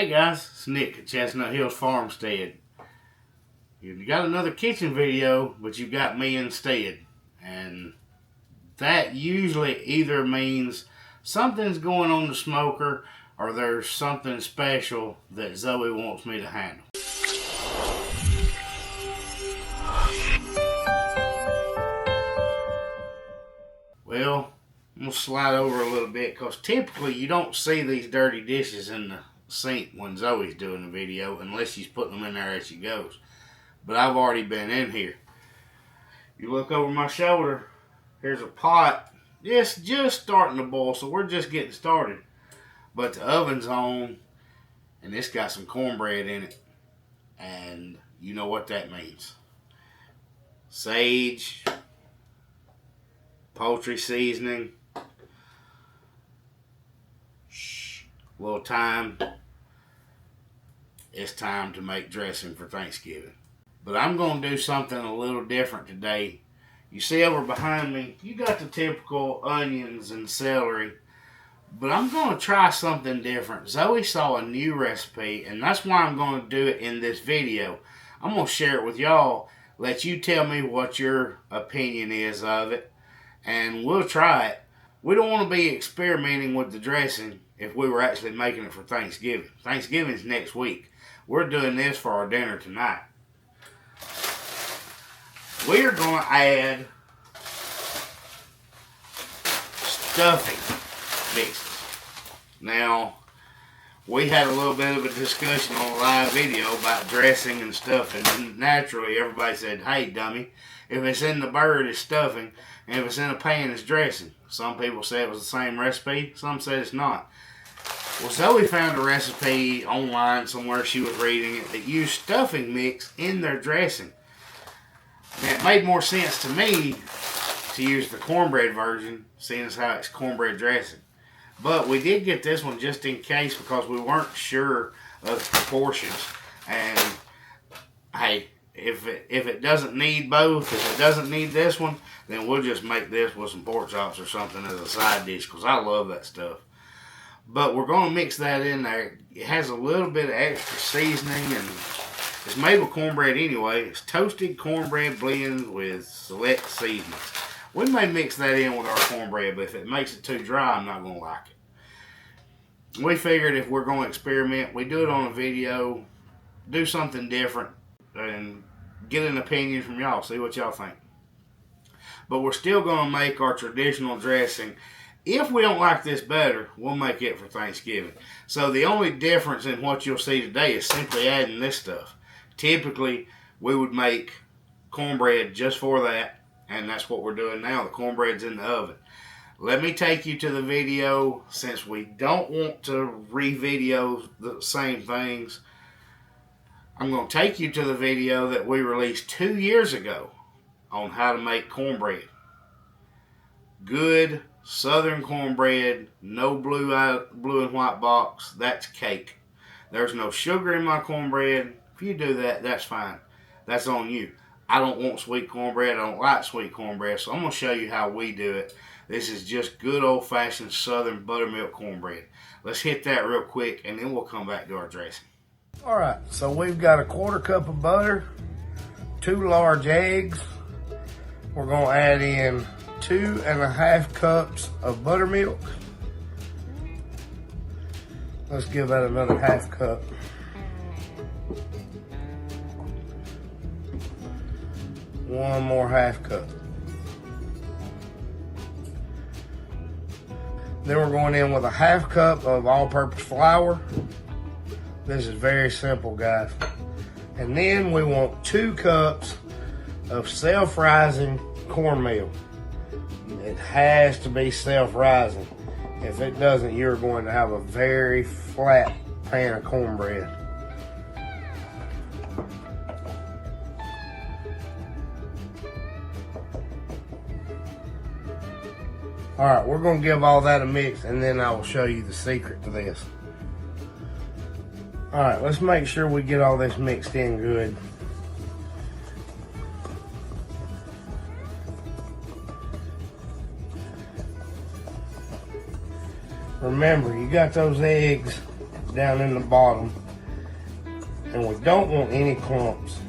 Hey guys, it's Nick at Chestnut Hills Farmstead. You got another kitchen video, but you got me instead. And that usually either means something's going on the smoker or there's something special that Zoe wants me to handle. Well, I'm going to slide over a little bit because typically you don't see these dirty dishes in the sink when Zoe's doing the video unless she's putting them in there as she goes. But I've already been in here. You look over my shoulder, here's a pot. It's just starting to boil, so we're just getting started. But the oven's on and it's got some cornbread in it. And you know what that means. Sage, poultry seasoning, a little thyme. It's time to make dressing for Thanksgiving. But I'm going to do something a little different today. You see over behind me, you got the typical onions and celery. But I'm going to try something different. Zoe saw a new recipe, and that's why I'm going to do it in this video. I'm going to share it with y'all, let you tell me what your opinion is of it, and we'll try it. We don't want to be experimenting with the dressing if we were actually making it for Thanksgiving. Thanksgiving's next week. We're doing this for our dinner tonight. We are going to add stuffing mixes. Now, we had a little bit of a discussion on a live video about dressing and stuffing, and naturally everybody said, hey dummy, if it's in the bird it's stuffing, and if it's in a pan it's dressing. Some people said it was the same recipe, some said it's not. Well, Zoe found a recipe online somewhere, she was reading it, that used stuffing mix in their dressing. And it made more sense to me to use the cornbread version, seeing as how it's cornbread dressing. But we did get this one just in case because we weren't sure of the proportions. And hey, if it doesn't need both, if it doesn't need this one, then we'll just make this with some pork chops or something as a side dish because I love that stuff. But we're going to mix that in there. It has a little bit of extra seasoning, and it's made with cornbread anyway. It's toasted cornbread blends with select seasonings. We may mix that in with our cornbread, but if it makes it too dry, I'm not going to like it. We figured if we're going to experiment, we do it on a video, do something different, and get an opinion from y'all, see what y'all think. But we're still going to make our traditional dressing. If we don't like this better, we'll make it for Thanksgiving. So the only difference in what you'll see today is simply adding this stuff. Typically, we would make cornbread just for that, and that's what we're doing now. The cornbread's in the oven. Let me take you to the video, since we don't want to re-video the same things. I'm going to take you to the video that we released 2 years ago on how to make cornbread. Good Southern cornbread, no blue and white box. That's cake. There's no sugar in my cornbread. If you do that, that's fine. That's on you. I don't want sweet cornbread. I don't like sweet cornbread, so I'm going to show you how we do it. This is just good old-fashioned Southern buttermilk cornbread. Let's hit that real quick, and then we'll come back to our dressing. All right, so we've got a 1/4 cup of butter, 2 large eggs. We're going to add in 2½ cups of buttermilk. Let's give that another ½ cup. One more ½ cup. Then we're going in with a ½ cup of all-purpose flour. This is very simple, guys. And then we want 2 cups of self-rising cornmeal. It has to be self-rising. If it doesn't, you're going to have a very flat pan of cornbread. All right, we're going to give all that a mix, and then I will show you the secret to this. All right, let's make sure we get all this mixed in good. Remember, you got those eggs down in the bottom, and we don't want any clumps.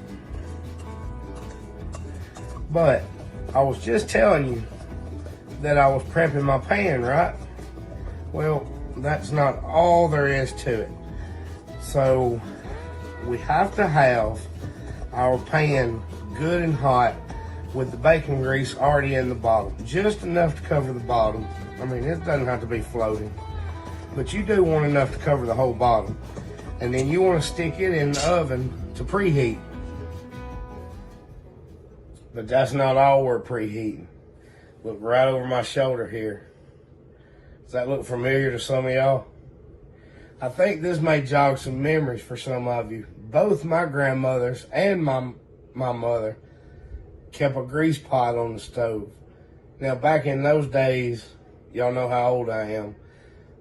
But I was just telling you that I was prepping my pan, right? Well, that's not all there is to it. So we have to have our pan good and hot with the bacon grease already in the bottom. Just enough to cover the bottom. I mean, it doesn't have to be floating, but you do want enough to cover the whole bottom. And then you want to stick it in the oven to preheat. But that's not all we're preheating. Look right over my shoulder here. Does that look familiar to some of y'all? I think this may jog some memories for some of you. Both my grandmothers and my mother kept a grease pot on the stove. Now, back in those days, y'all know how old I am,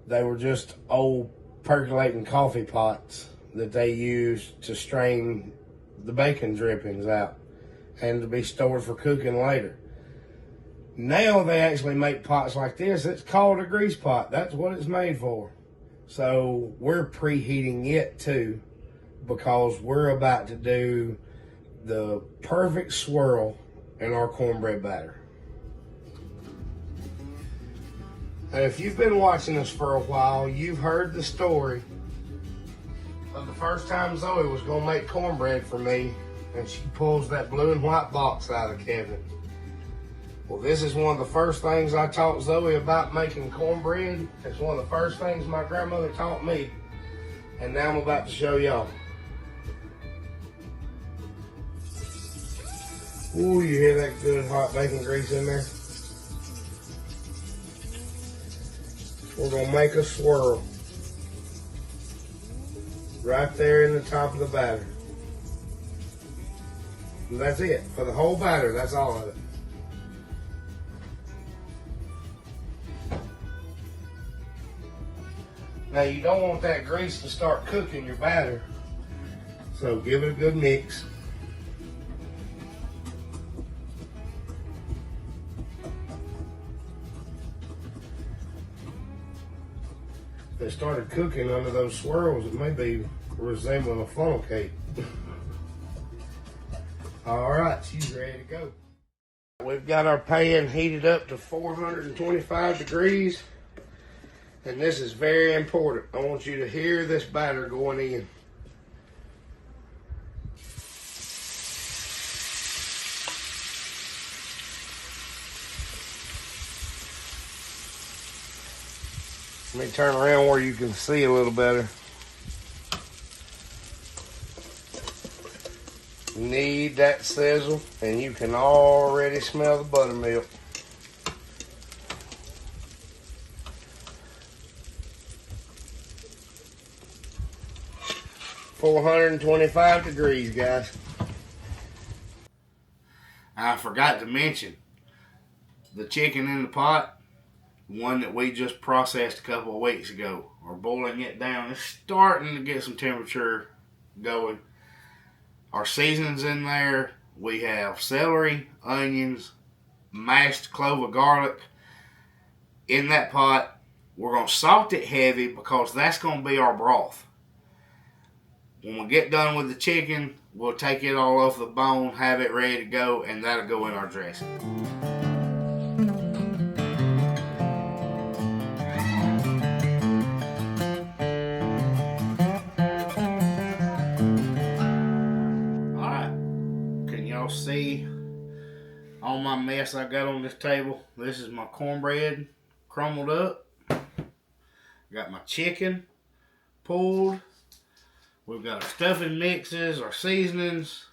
they were just old percolating coffee pots that they used to strain the bacon drippings out and to be stored for cooking later. Now they actually make pots like this. It's called a grease pot. That's what it's made for. So we're preheating it too, because we're about to do the perfect swirl in our cornbread batter. And if you've been watching us for a while, you've heard the story of the first time Zoe was gonna make cornbread for me, and she pulls that blue and white box out of the cabinet. Well, this is one of the first things I taught Zoe about making cornbread. It's one of the first things my grandmother taught me, and now I'm about to show y'all. Ooh, you hear that good hot bacon grease in there? We're gonna make a swirl right there in the top of the batter. And that's it for the whole batter. That's all of it. Now, you don't want that grease to start cooking your batter, so give it a good mix. If it started cooking under those swirls, it may be resembling a funnel cake. All right, she's ready to go. We've got our pan heated up to 425 degrees. And this is very important. I want you to hear this batter going in. Let me turn around where you can see a little better. Need that sizzle, and you can already smell the buttermilk. $425 degrees, guys. I forgot to mention the chicken in the pot, one that we just processed a couple of weeks ago. We're boiling it down. It's starting to get some temperature going. Our seasonings in there, we have celery, onions, mashed clove of garlic in that pot. We're going to salt it heavy because that's going to be our broth. When we get done with the chicken, we'll take it all off the bone, have it ready to go, and that'll go in our dressing. Alright, can y'all see all my mess I got on this table? This is my cornbread crumbled up. Got my chicken pulled. We've got our stuffing mixes, our seasonings.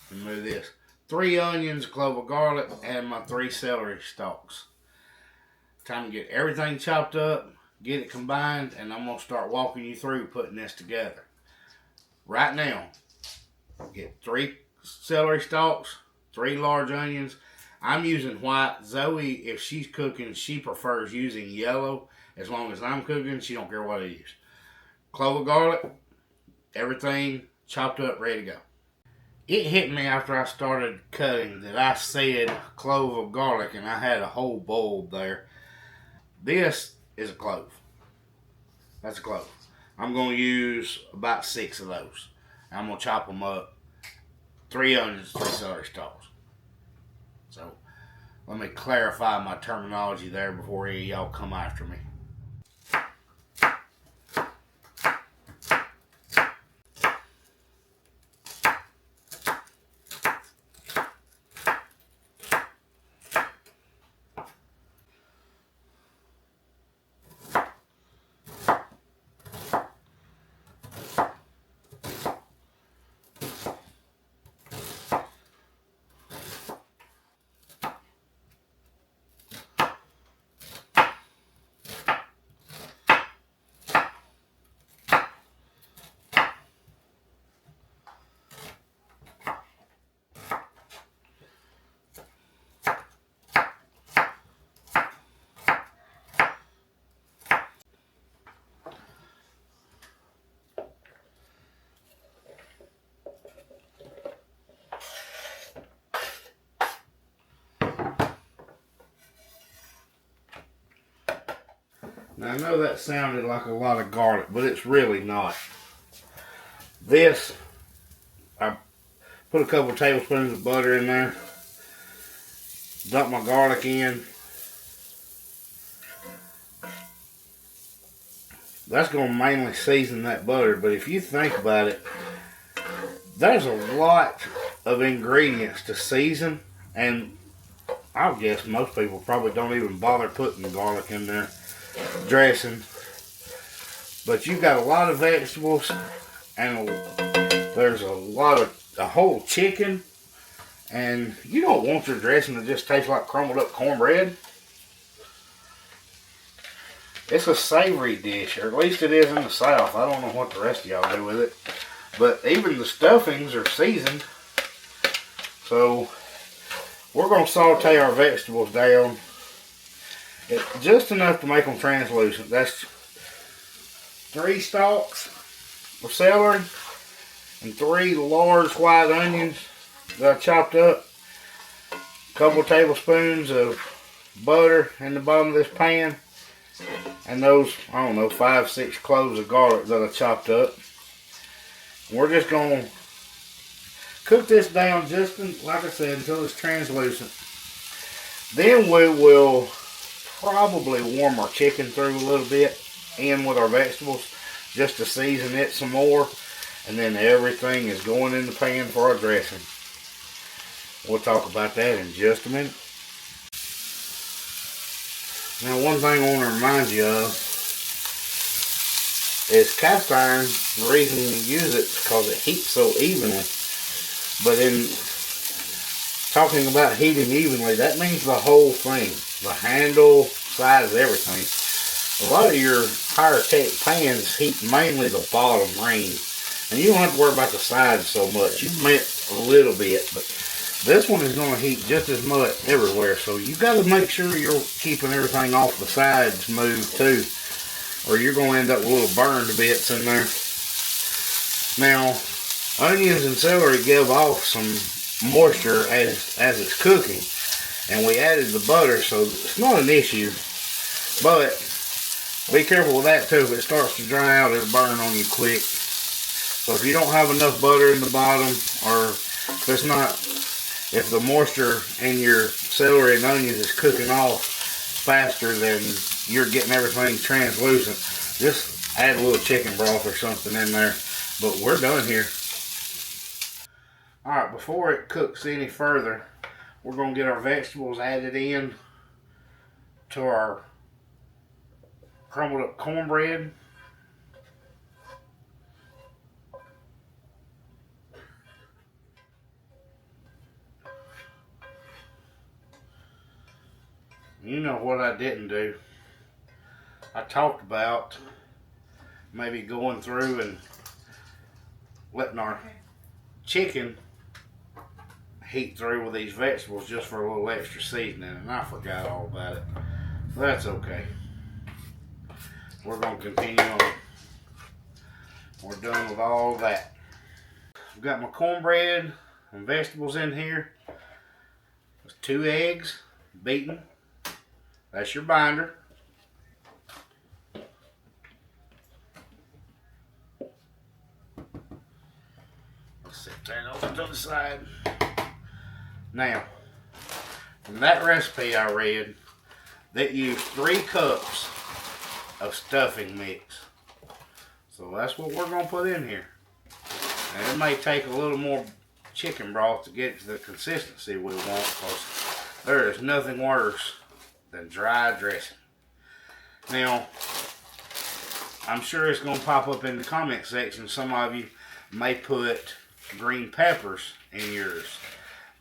And move this. 3 onions, a clove of garlic, and my 3 celery stalks. Time to get everything chopped up, get it combined, and I'm going to start walking you through putting this together. Right now, get 3 celery stalks, 3 large onions. I'm using white. Zoe, if she's cooking, she prefers using yellow. As long as I'm cooking, she don't care what I use. Clove of garlic. Everything chopped up, ready to go. It hit me after I started cutting that I said clove of garlic and I had a whole bulb there. This is a clove. That's a clove. I'm going to use about 6 of those. I'm going to chop them up 3 onions, 3 celery stalks. So let me clarify my terminology there before any of y'all come after me. Now I know that sounded like a lot of garlic, but it's really not. This, I put a couple tablespoons of butter in there, dump my garlic in. That's going to mainly season that butter, but if you think about it, there's a lot of ingredients to season, and I guess most people probably don't even bother putting garlic in their dressing. But you've got a lot of vegetables, and there's a whole chicken, and you don't want your dressing to just taste like crumbled up cornbread. It's a savory dish, or at least it is in the South. I don't know what the rest of y'all do with it. But even the stuffings are seasoned. So we're going to saute our vegetables down. It's just enough to make them translucent. That's 3 stalks of celery and 3 large white onions that I chopped up. A couple tablespoons of butter in the bottom of this pan. And those, I don't know, 5-6 cloves of garlic that I chopped up. We're just going to cook this down just, like I said, until it's translucent. Then we will probably warm our chicken through a little bit in with our vegetables just to season it some more. And then everything is going in the pan for our dressing. We'll talk about that in just a minute. Now, one thing I want to remind you of is cast iron. The reason you use it is because it heats so evenly. But in talking about heating evenly, that means the whole thing. The handle, size, everything. A lot of your higher tech pans heat mainly the bottom ring. And you don't have to worry about the sides so much. You mint a little bit, but this one is going to heat just as much everywhere. So you got to make sure you're keeping everything off the sides moved too, or you're going to end up with little burned bits in there. Now, onions and celery give off some moisture as it's cooking, and we added the butter, so it's not an issue. But be careful with that too. If it starts to dry out, it'll burn on you quick. So if you don't have enough butter in the bottom, or if the moisture in your celery and onions is cooking off faster than you're getting everything translucent, just add a little chicken broth or something in there. But we're done here. Alright, before it cooks any further, we're going to get our vegetables added in to our crumbled up cornbread. You know what I didn't do? I talked about maybe going through and letting our chicken heat through with these vegetables just for a little extra seasoning, and I forgot all about it. That's okay. We're going to continue on. We're done with all that. I've got my cornbread and vegetables in here. There's 2 eggs beaten. That's your binder. Set that over to the side. Now, from that recipe I read, that used 3 cups of stuffing mix. So that's what we're going to put in here. And it may take a little more chicken broth to get to the consistency we want, because there is nothing worse than dry dressing. Now, I'm sure it's going to pop up in the comment section. Some of you may put green peppers in yours.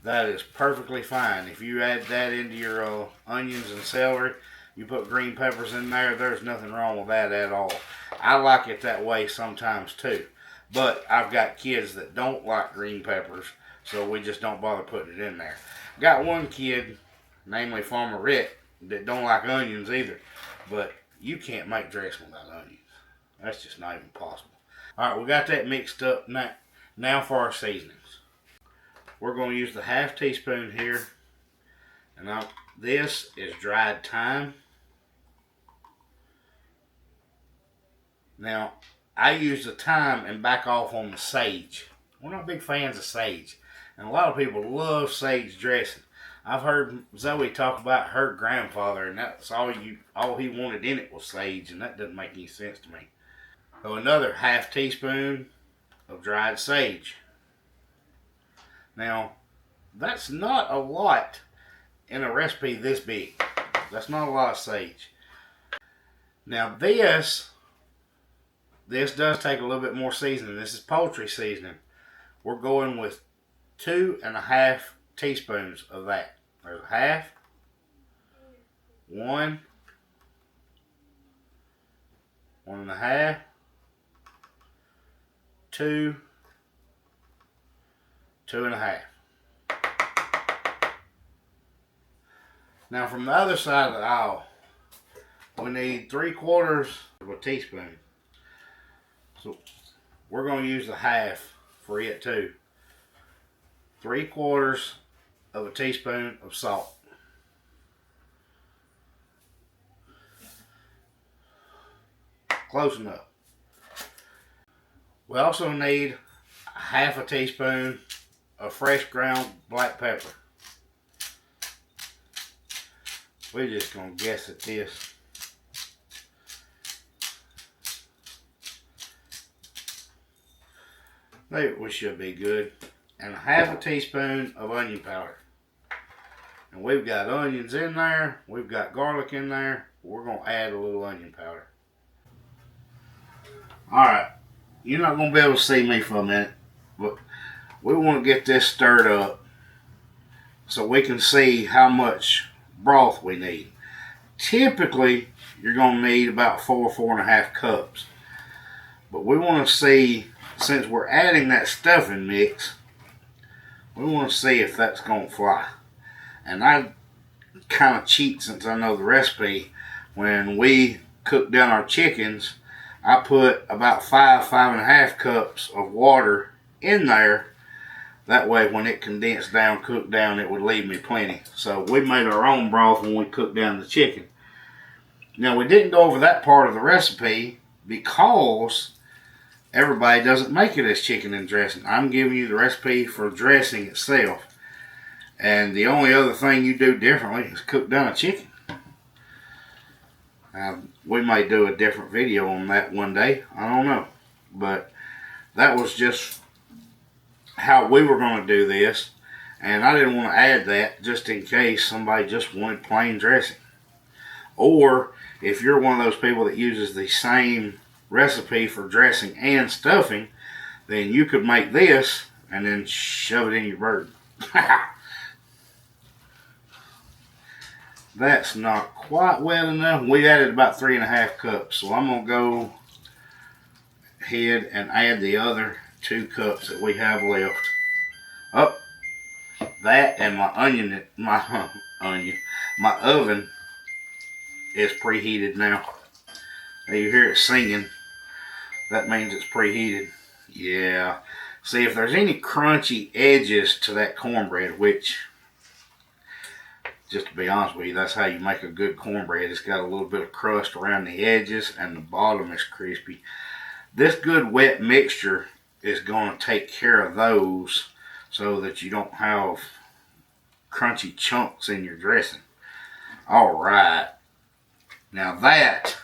That is perfectly fine. If you add that into your onions and celery, you put green peppers in there, there's nothing wrong with that at all. I like it that way sometimes too. But I've got kids that don't like green peppers, so we just don't bother putting it in there. Got one kid, namely Farmer Rick, that don't like onions either. But you can't make dressing without onions. That's just not even possible. Alright, we got that mixed up. Now for our seasonings. We're going to use the ½ teaspoon here. And this is dried thyme. Now, I use the thyme and back off on the sage. We're not big fans of sage. And a lot of people love sage dressing. I've heard Zoe talk about her grandfather, and that's all he wanted in it was sage, and that doesn't make any sense to me. So another ½ teaspoon of dried sage. Now, that's not a lot in a recipe this big. That's not a lot of sage. Now this does take a little bit more seasoning. This is poultry seasoning. We're going with 2½ teaspoons of that. There's a half, 1, 1½ 2, 2½. Now from the other side of the aisle, we need 3/4 of a teaspoon. So we're going to use the half for it too. 3/4 of a teaspoon of salt. Close enough. We also need ½ teaspoon of fresh ground black pepper. We're just going to guess at this. Maybe we should be good. And ½ teaspoon of onion powder. And we've got onions in there. We've got garlic in there. We're going to add a little onion powder. Alright. You're not going to be able to see me for a minute. But we want to get this stirred up so we can see how much broth we need. Typically, you're going to need about 4.5 cups. But we want to see, since we're adding that stuffing mix, we want to see if that's going to fly. And I kind of cheat since I know the recipe. When we cook down our chickens, I put about 5.5 cups of water in there. That way when it condensed down, cooked down, it would leave me plenty. So we made our own broth when we cooked down the chicken. Now we didn't go over that part of the recipe because everybody doesn't make it as chicken and dressing. I'm giving you the recipe for dressing itself. And the only other thing you do differently is cook down a chicken. We may do a different video on that one day. I don't know. But that was just how we were going to do this. And I didn't want to add that just in case somebody just wanted plain dressing. Or if you're one of those people that uses the same recipe for dressing and stuffing, then you could make this and then shove it in your bird. That's not quite well enough. We added about 3.5 cups. So I'm going to go ahead and add the other 2 cups that we have left. Oh, that and my oven is preheated now. Now you hear it singing. That means it's preheated. Yeah. See, if there's any crunchy edges to that cornbread, which, just to be honest with you, that's how you make a good cornbread. It's got a little bit of crust around the edges and the bottom is crispy. This good wet mixture is going to take care of those so that you don't have crunchy chunks in your dressing. Alright, now that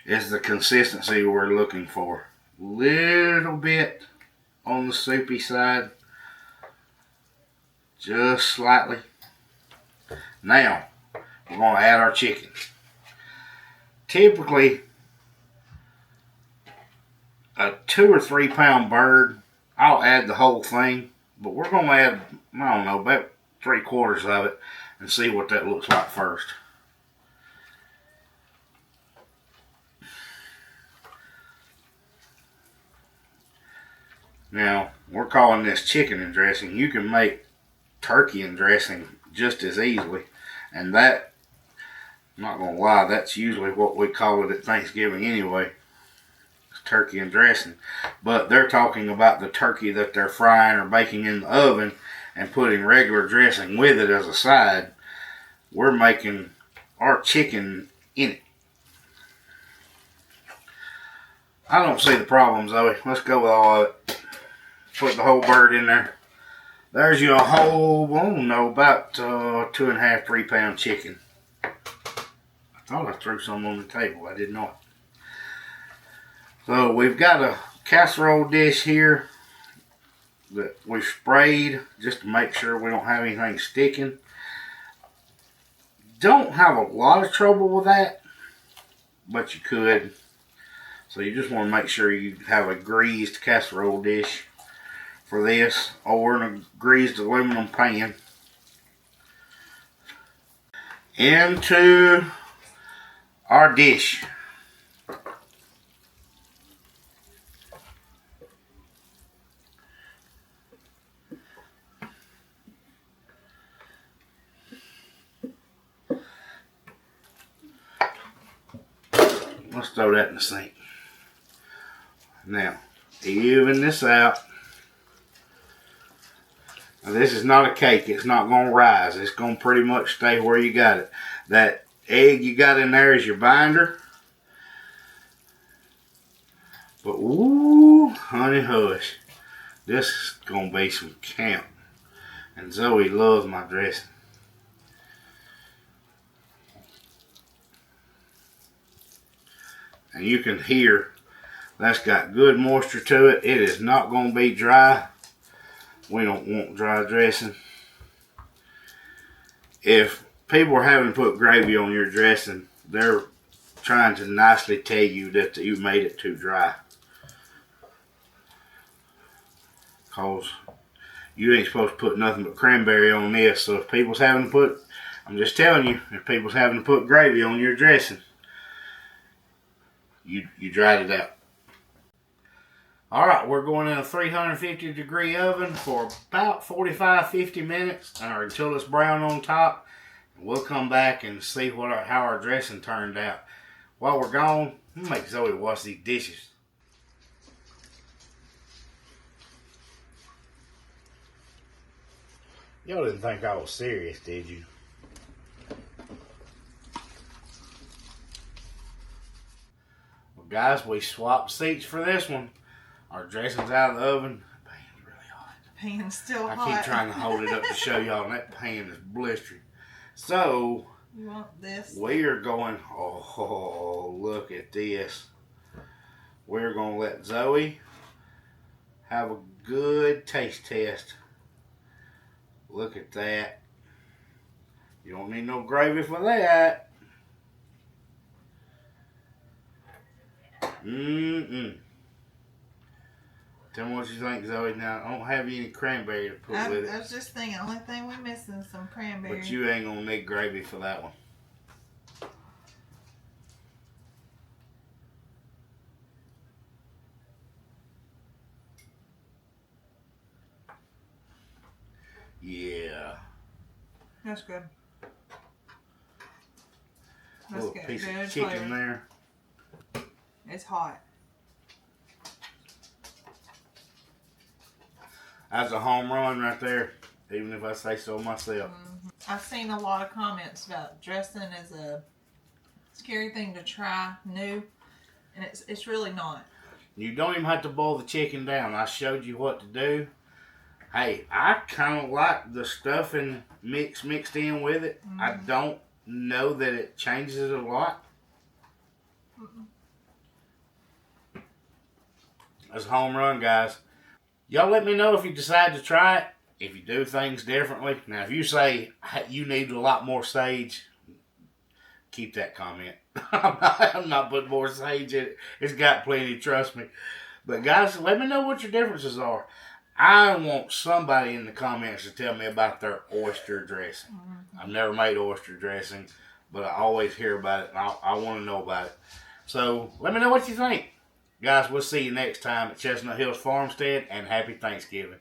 is the consistency we're looking for. Little bit on the soupy side, just slightly. Now we're going to add our chicken. Typically a 2 or 3 pound bird, I'll add the whole thing, but we're going to add, I don't know, about 3/4 of it and see what that looks like first. Now, we're calling this chicken and dressing. You can make turkey and dressing just as easily, and that, I'm not going to lie, that's usually what we call it at Thanksgiving anyway. Turkey and dressing. But they're talking about the turkey that they're frying or baking in the oven and putting regular dressing with it as a side. We're making our chicken in it. I don't see the problem, Zoe. Let's go with all of it. Put the whole bird in there. There's your whole, I don't know, about 2.5, 3 pound chicken. I thought I threw some on the table. I did not. So we've got a casserole dish here that we've sprayed just to make sure we don't have anything sticking. Don't have a lot of trouble with that, but you could. So you just want to make sure you have a greased casserole dish for this, or in a greased aluminum pan. Into our dish. Let's throw that in the sink. Now, even this out. Now, this is not a cake. It's not going to rise. It's going to pretty much stay where you got it. That egg you got in there is your binder. But, ooh, honey hush. This is going to be some camp. And Zoe loves my dressing. And you can hear that's got good moisture to it. It is not going to be dry. We don't want dry dressing. If people are having to put gravy on your dressing, they're trying to nicely tell you that you made it too dry. Because you ain't supposed to put nothing but cranberry on this. So if people's having to put, I'm just telling you, if people's having to put gravy on your dressing, you dried it out. Alright, we're going in a 350 degree oven for about 45-50 minutes or until it's brown on top. We'll come back and see how our dressing turned out. While we're gone, we'll make Zoe wash these dishes. Y'all didn't think I was serious, did you? Well, guys, we swapped seats for this one. Our dressing's out of the oven. The pan's really hot. The pan's still hot. I keep trying to hold it up to show y'all, and that pan is blistering. So, you want this? We are going, oh, look at this. We're going to let Zoe have a good taste test. Look at that. You don't need no gravy for that. Tell me what you think, Zoe. Now, I don't have any cranberry to put with it. I was just thinking, the only thing we're missing is some cranberry. But you ain't going to need gravy for that one. Yeah. That's good. A little piece of chicken there. It's hot. That's a home run right there, even if I say so myself. I've seen a lot of comments about dressing as a scary thing to try new, and it's really not. You don't even have to boil the chicken down. I showed you what to do. Hey, I kind of like the stuffing mixed in with it. Mm-hmm. I don't know that it changes it a lot. That's a home run, guys. Y'all let me know if you decide to try it. If you do things differently. Now, if you say hey, you need a lot more sage, keep that comment. I'm not putting more sage in it. It's got plenty, trust me. But guys, let me know what your differences are. I want somebody in the comments to tell me about their oyster dressing. Mm-hmm. I've never made oyster dressing, but I always hear about it, and I want to know about it. So let me know what you think. Guys, we'll see you next time at Chestnut Hills Farmstead, and happy Thanksgiving.